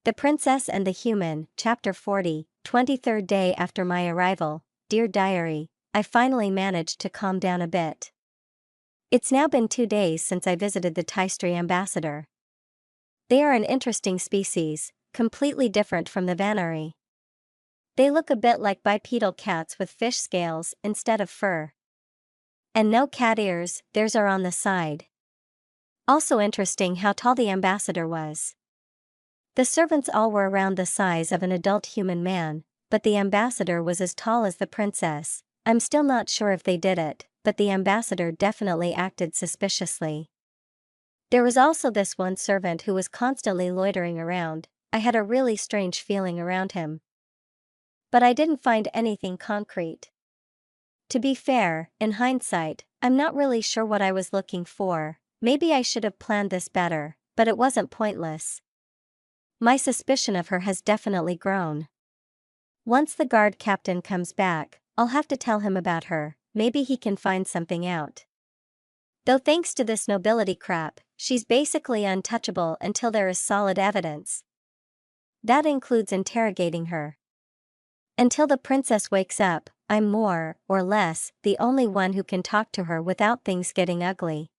The Princess and the Human, Chapter 40, 23rd day after my arrival. Dear Diary, I finally managed to calm down a bit. It's now been 2 days since I visited the Taistri ambassador. They are an interesting species, completely different from the Vanari. They look a bit like bipedal cats with fish scales instead of fur. And no cat ears, theirs are on the side. Also interesting how tall the ambassador was. The servants all were around the size of an adult human man, but the ambassador was as tall as the princess. I'm still not sure if they did it, but the ambassador definitely acted suspiciously. There was also this one servant who was constantly loitering around. I had a really strange feeling around him. But I didn't find anything concrete. To be fair, in hindsight, I'm not really sure what I was looking for. Maybe I should have planned this better, but it wasn't pointless. My suspicion of her has definitely grown. Once the guard captain comes back, I'll have to tell him about her. Maybe he can find something out. Though thanks to this nobility crap, she's basically untouchable until there is solid evidence. That includes interrogating her. Until the princess wakes up, I'm more, or less, the only one who can talk to her without things getting ugly.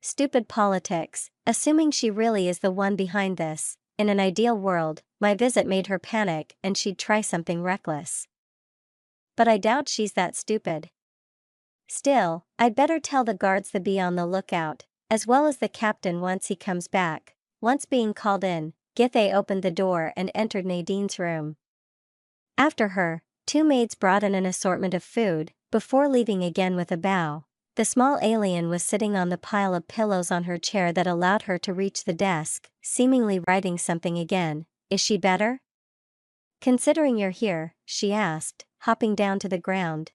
Stupid politics, assuming she really is the one behind this. In an ideal world, my visit made her panic and she'd try something reckless. But I doubt she's that stupid. Still, I'd better tell the guards to be on the lookout, as well as the captain once he comes back. Once being called in, Githe opened the door and entered Nadine's room. After her, 2 maids brought in an assortment of food. Before leaving again with a bow, the small alien was sitting on the pile of pillows on her chair that allowed her to reach the desk, seemingly writing something again. Is she better? Considering you're here, she asked, hopping down to the ground.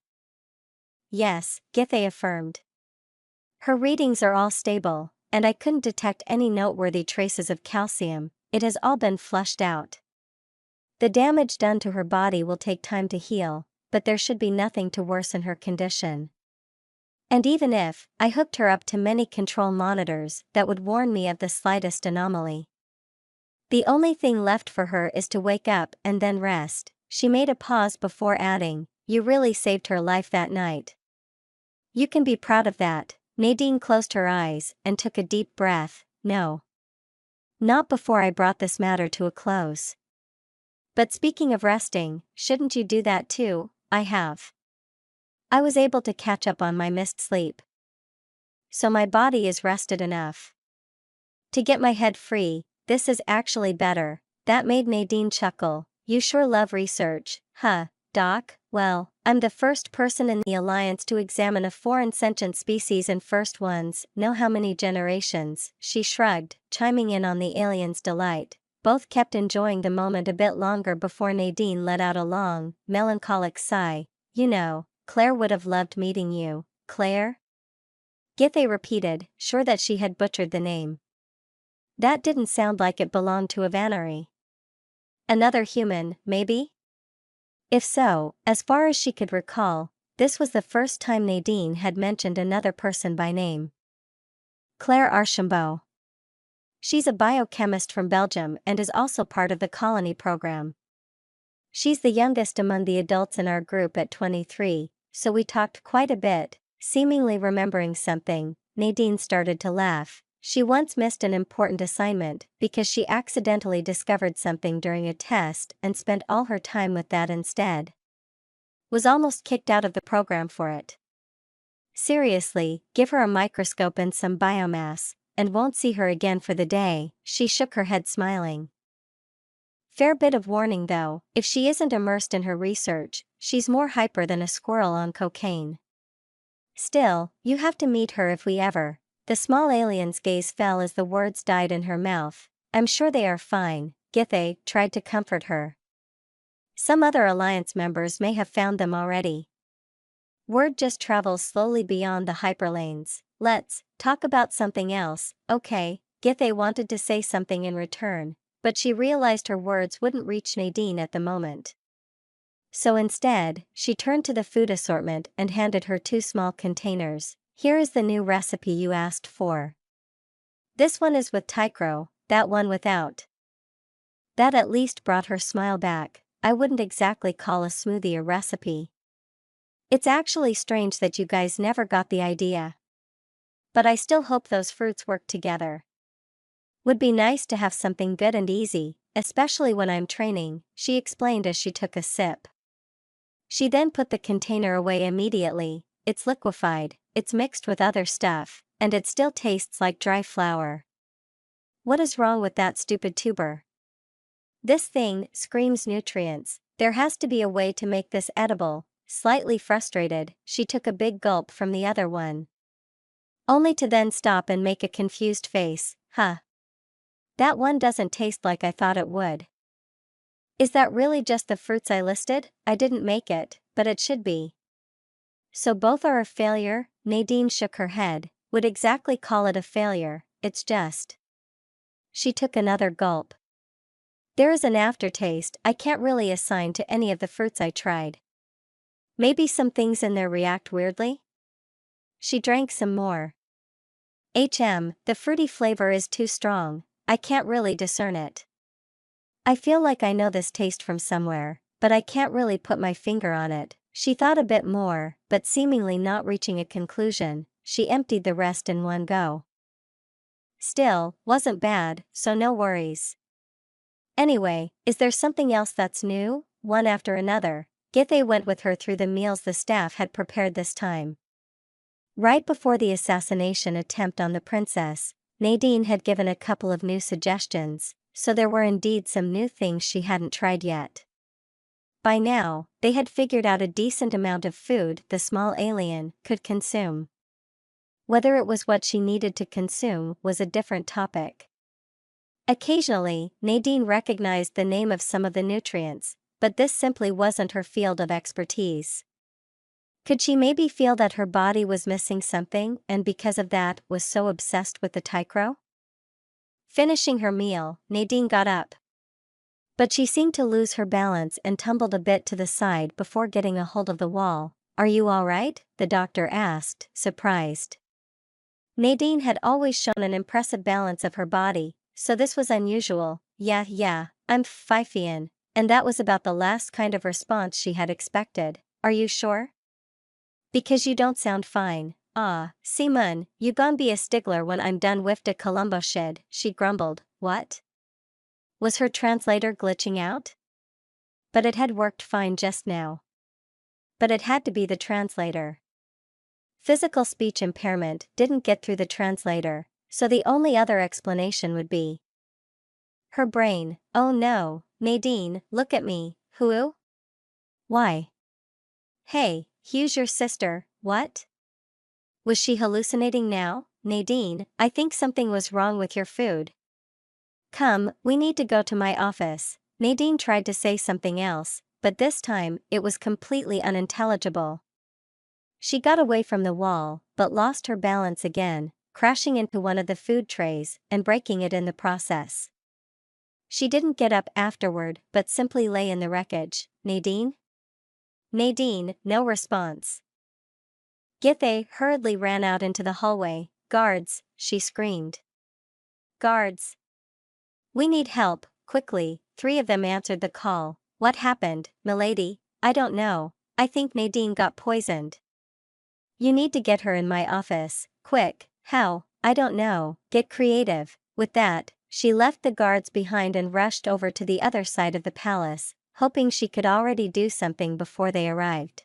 Yes, Githe affirmed. Her readings are all stable, and I couldn't detect any noteworthy traces of calcium. It has all been flushed out. The damage done to her body will take time to heal, but there should be nothing to worsen her condition. And even if, I hooked her up to many control monitors that would warn me of the slightest anomaly. The only thing left for her is to wake up and then rest. She made a pause before adding, you really saved her life that night. You can be proud of that. Nadine closed her eyes and took a deep breath. No. Not before I brought this matter to a close. But speaking of resting, shouldn't you do that too? I have. I was able to catch up on my missed sleep. So my body is rested enough to get my head free. This is actually better. That made Nadine chuckle. You sure love research, huh, Doc? Well, I'm the first person in the Alliance to examine a foreign sentient species and first ones, know how many generations, she shrugged, chiming in on the alien's delight. Both kept enjoying the moment a bit longer before Nadine let out a long, melancholic sigh. You know, Claire would have loved meeting you. Claire? Githe repeated, sure that she had butchered the name. That didn't sound like it belonged to a Vanari. Another human, maybe? If so, as far as she could recall, this was the first time Nadine had mentioned another person by name. Claire Archambault. She's a biochemist from Belgium and is also part of the colony program. She's the youngest among the adults in our group at 23, so we talked quite a bit. Seemingly remembering something, Nadine started to laugh. She once missed an important assignment because she accidentally discovered something during a test and spent all her time with that instead. Was almost kicked out of the program for it. Seriously, give her a microscope and some biomass, and won't see her again for the day. She shook her head smiling. Fair bit of warning though, if she isn't immersed in her research, she's more hyper than a squirrel on cocaine. Still, you have to meet her if we ever. The small alien's gaze fell as the words died in her mouth. I'm sure they are fine, Githe tried to comfort her. Some other Alliance members may have found them already. Word just travels slowly beyond the hyperlanes. Let's talk about something else, okay? Githe wanted to say something in return, but she realized her words wouldn't reach Nadine at the moment. So instead, she turned to the food assortment and handed her 2 small containers. Here is the new recipe you asked for. This one is with Tycro, that one without. That at least brought her smile back. I wouldn't exactly call a smoothie a recipe. It's actually strange that you guys never got the idea. But I still hope those fruits work together. Would be nice to have something good and easy, especially when I'm training, she explained as she took a sip. She then put the container away immediately. It's liquefied, it's mixed with other stuff, and it still tastes like dry flour. What is wrong with that stupid tuber? This thing screams nutrients. There has to be a way to make this edible. Slightly frustrated, she took a big gulp from the other one. Only to then stop and make a confused face. Huh. That one doesn't taste like I thought it would. Is that really just the fruits I listed? I didn't make it, but it should be. So both are a failure? Nadine shook her head. Would exactly call it a failure, it's just. She took another gulp. There is an aftertaste I can't really assign to any of the fruits I tried. Maybe some things in there react weirdly? She drank some more. The fruity flavor is too strong, I can't really discern it. I feel like I know this taste from somewhere, but I can't really put my finger on it. She thought a bit more, but seemingly not reaching a conclusion, she emptied the rest in one go. Still, wasn't bad, so no worries. Anyway, is there something else that's new? One after another, Githe went with her through the meals the staff had prepared this time. Right before the assassination attempt on the princess, Nadine had given a couple of new suggestions, so there were indeed some new things she hadn't tried yet. By now, they had figured out a decent amount of food the small alien could consume. Whether it was what she needed to consume was a different topic. Occasionally, Nadine recognized the name of some of the nutrients, but this simply wasn't her field of expertise. Could she maybe feel that her body was missing something and because of that was so obsessed with the Tycro? Finishing her meal, Nadine got up. But she seemed to lose her balance and tumbled a bit to the side before getting a hold of the wall. Are you all right? The doctor asked, surprised. Nadine had always shown an impressive balance of her body, so this was unusual. Yeah, I'm fine, and that was about the last kind of response she had expected. Are you sure? Because you don't sound fine. Simon, you gon' be a stickler when I'm done with de Columbo shit, she grumbled. What? Was her translator glitching out? But it had worked fine just now. But it had to be the translator. Physical speech impairment didn't get through the translator, so the only other explanation would be her brain. Oh no, Nadine, look at me. Who? Why? Hey, Hugh's your sister, what? Was she hallucinating now? Nadine, I think something was wrong with your food. Come, we need to go to my office. Nadine tried to say something else, but this time it was completely unintelligible. She got away from the wall, but lost her balance again, crashing into one of the food trays and breaking it in the process. She didn't get up afterward but simply lay in the wreckage. Nadine? Nadine, no response. Githe hurriedly ran out into the hallway. Guards, she screamed. Guards! We need help, quickly. 3 of them answered the call. What happened, milady? I don't know. I think Nadine got poisoned. You need to get her in my office, quick. How? I don't know. Get creative. With that, she left the guards behind and rushed over to the other side of the palace, hoping she could already do something before they arrived.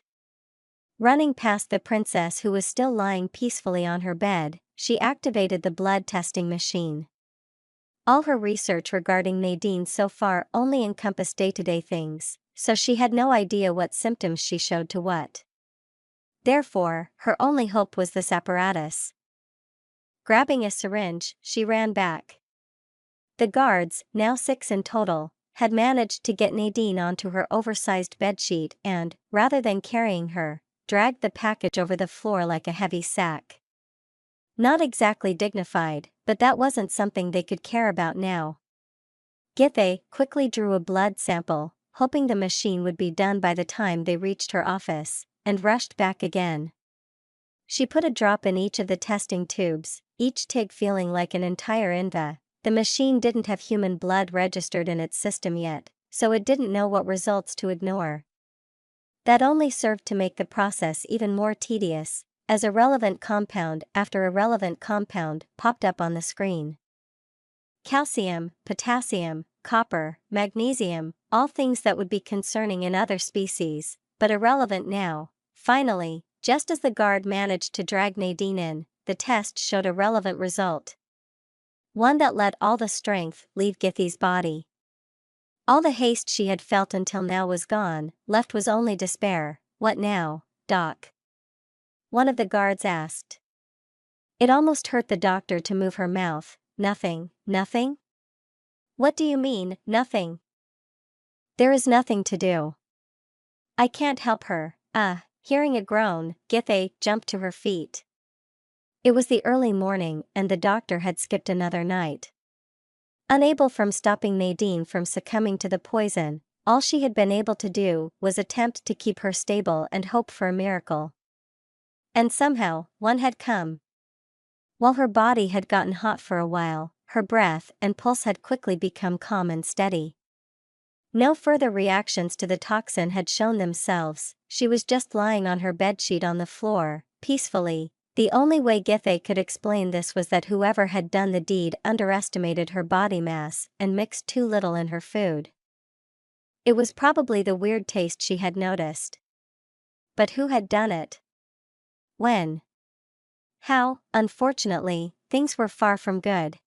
Running past the princess who was still lying peacefully on her bed, she activated the blood testing machine. All her research regarding Nadine so far only encompassed day-to-day things, so she had no idea what symptoms she showed to what. Therefore, her only hope was this apparatus. Grabbing a syringe, she ran back. The guards, now 6 in total, had managed to get Nadine onto her oversized bedsheet and, rather than carrying her, dragged the package over the floor like a heavy sack. Not exactly dignified, but that wasn't something they could care about now. Githe quickly drew a blood sample, hoping the machine would be done by the time they reached her office, and rushed back again. She put a drop in each of the testing tubes, each TIG feeling like an entire INVA, The machine didn't have human blood registered in its system yet, so it didn't know what results to ignore. That only served to make the process even more tedious, as irrelevant compound after irrelevant compound popped up on the screen. Calcium, potassium, copper, magnesium, all things that would be concerning in other species, but irrelevant now. Finally, just as the guard managed to drag Nadine in, the test showed a relevant result. One that let all the strength leave Githy's body. All the haste she had felt until now was gone, left was only despair. What now, Doc? One of the guards asked. It almost hurt the doctor to move her mouth. Nothing, nothing? What do you mean, nothing? There is nothing to do. I can't help her. Hearing a groan, Githy jumped to her feet. It was the early morning and the doctor had skipped another night. Unable from stopping Nadine from succumbing to the poison, all she had been able to do was attempt to keep her stable and hope for a miracle. And somehow, one had come. While her body had gotten hot for a while, her breath and pulse had quickly become calm and steady. No further reactions to the toxin had shown themselves, she was just lying on her bedsheet on the floor, peacefully. The only way Githy could explain this was that whoever had done the deed underestimated her body mass and mixed too little in her food. It was probably the weird taste she had noticed. But who had done it? When? How? Unfortunately, things were far from good.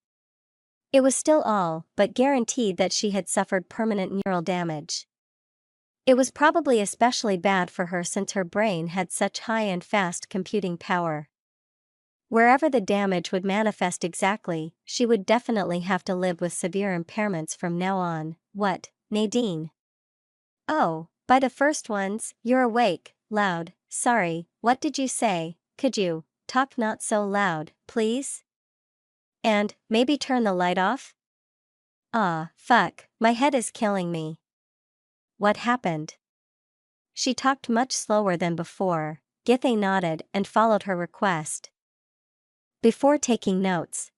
It was still all but guaranteed that she had suffered permanent neural damage. It was probably especially bad for her since her brain had such high and fast computing power. Wherever the damage would manifest exactly, she would definitely have to live with severe impairments from now on. What, Nadine? Oh, by the first ones, you're awake, loud, sorry, what did you say? Could you talk not so loud, please? And, maybe turn the light off? Fuck, my head is killing me. What happened? She talked much slower than before. Githy nodded and followed her request. Before taking notes,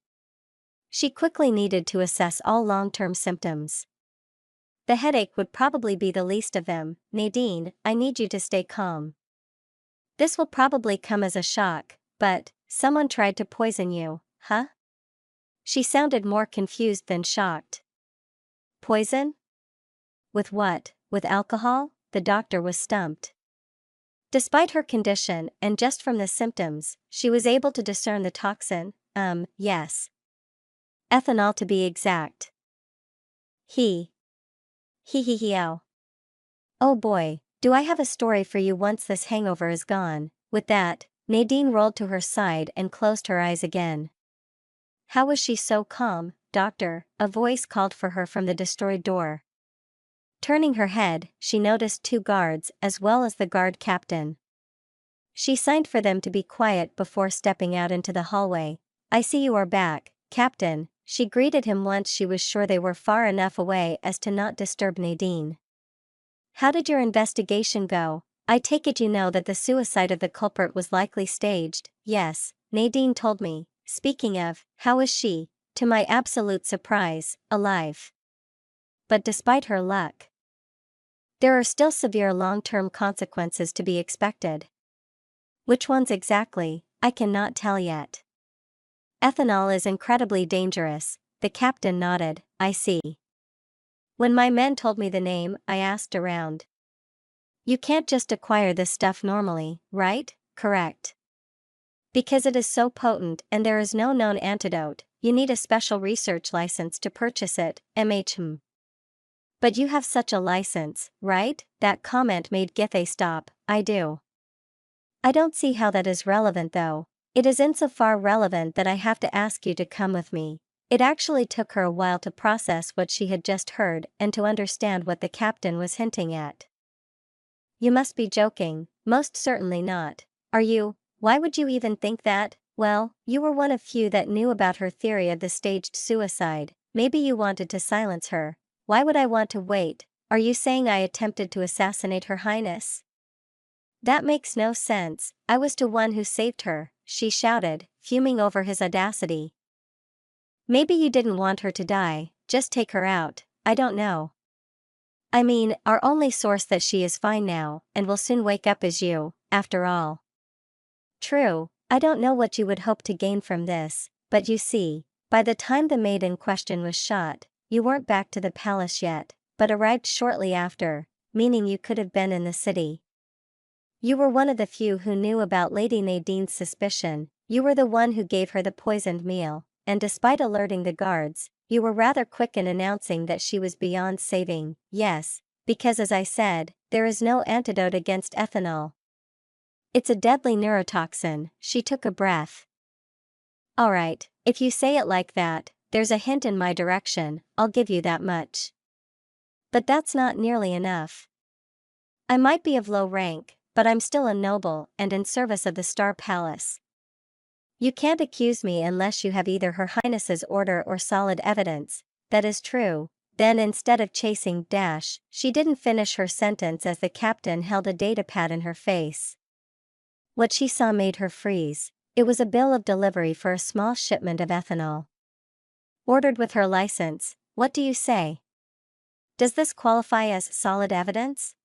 she quickly needed to assess all long-term symptoms. The headache would probably be the least of them. Nadine, I need you to stay calm. This will probably come as a shock, but someone tried to poison you, huh? She sounded more confused than shocked. Poison? With what? With alcohol? The doctor was stumped. Despite her condition and just from the symptoms, she was able to discern the toxin. Yes. Ethanol to be exact. Oh boy, do I have a story for you once this hangover is gone. With that, Nadine rolled to her side and closed her eyes again. How was she so calm, doctor? A voice called for her from the destroyed door. Turning her head, she noticed two guards as well as the guard captain. She signed for them to be quiet before stepping out into the hallway. I see you are back, Captain. She greeted him once she was sure they were far enough away as to not disturb Nadine. How did your investigation go? I take it you know that the suicide of the culprit was likely staged. Yes, Nadine told me. Speaking of, how is she? To my absolute surprise, alive. But despite her luck, there are still severe long-term consequences to be expected. Which ones exactly, I cannot tell yet. Ethanol is incredibly dangerous. The captain nodded. I see. When my men told me the name, I asked around. You can't just acquire this stuff normally, right? Correct. Because it is so potent and there is no known antidote, you need a special research license to purchase it, MHM. But you have such a license, right? That comment made Githy stop. I do. I don't see how that is relevant though. It is insofar relevant that I have to ask you to come with me. It actually took her a while to process what she had just heard and to understand what the captain was hinting at. You must be joking. Most certainly not. Are you? Why would you even think that? Well, you were one of few that knew about her theory of the staged suicide. Maybe you wanted to silence her. Why would I want to wait? Are you saying I attempted to assassinate Her Highness? That makes no sense. I was the one who saved her, she shouted, fuming over his audacity. Maybe you didn't want her to die, just take her out, I don't know. I mean, our only source that she is fine now, and will soon wake up is you, after all. True, I don't know what you would hope to gain from this, but you see, by the time the maid in question was shot, you weren't back to the palace yet, but arrived shortly after, meaning you could have been in the city. You were one of the few who knew about Lady Nadine's suspicion, you were the one who gave her the poisoned meal, and despite alerting the guards, you were rather quick in announcing that she was beyond saving. Yes, because as I said, there is no antidote against ethanol. It's a deadly neurotoxin. She took a breath. Alright, if you say it like that, there's a hint in my direction, I'll give you that much. But that's not nearly enough. I might be of low rank, but I'm still a noble and in service of the Star Palace. You can't accuse me unless you have either Her Highness's order or solid evidence. That is true. Then instead of chasing dash, she didn't finish her sentence as the captain held a datapad in her face. What she saw made her freeze. It was a bill of delivery for a small shipment of ethanol. Ordered with her license, what do you say? Does this qualify as solid evidence?